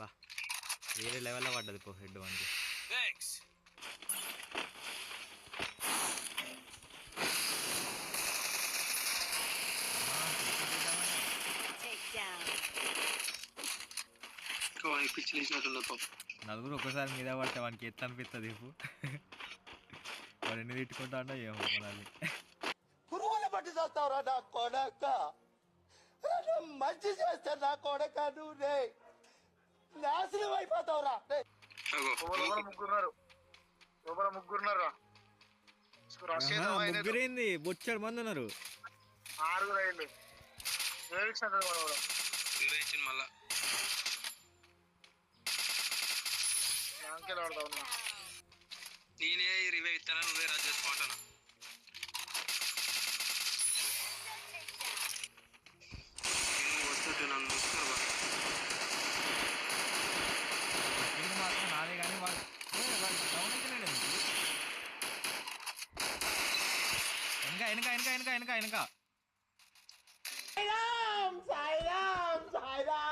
బా వేరే లెవెల్లో పడ్డది పో హెడ్ వానికి. నలుగురు ఒక్కసారి మీద పడితే వానికి ఎట్లా అనిపిస్తుంది ఇప్పుడు. వాడు ఎన్ని తిట్టుకుంటా అంటే ఏమో మనల్ని. పురుగుల పట్టి చేస్తావురా నా కొడక, మంచి చేస్తా నా కొడక, నువ్వు రే నాశనం అయిపోతావురా. ముగ్గురేంది బొచ్చాడు మంది ఉన్నారు. మళ్ళా నేనే రివే ఇస్తానా, నువ్వే రాజు చేసుకుంటాను. వస్తుంటే నన్ను చూస్తున్నారు మాత్రం నాదే కానీ వాడు వెనక వెనక వెనక వెనక వెనక వెనక సాయిరామ్ సాయిరామ్ సాయిరామ్.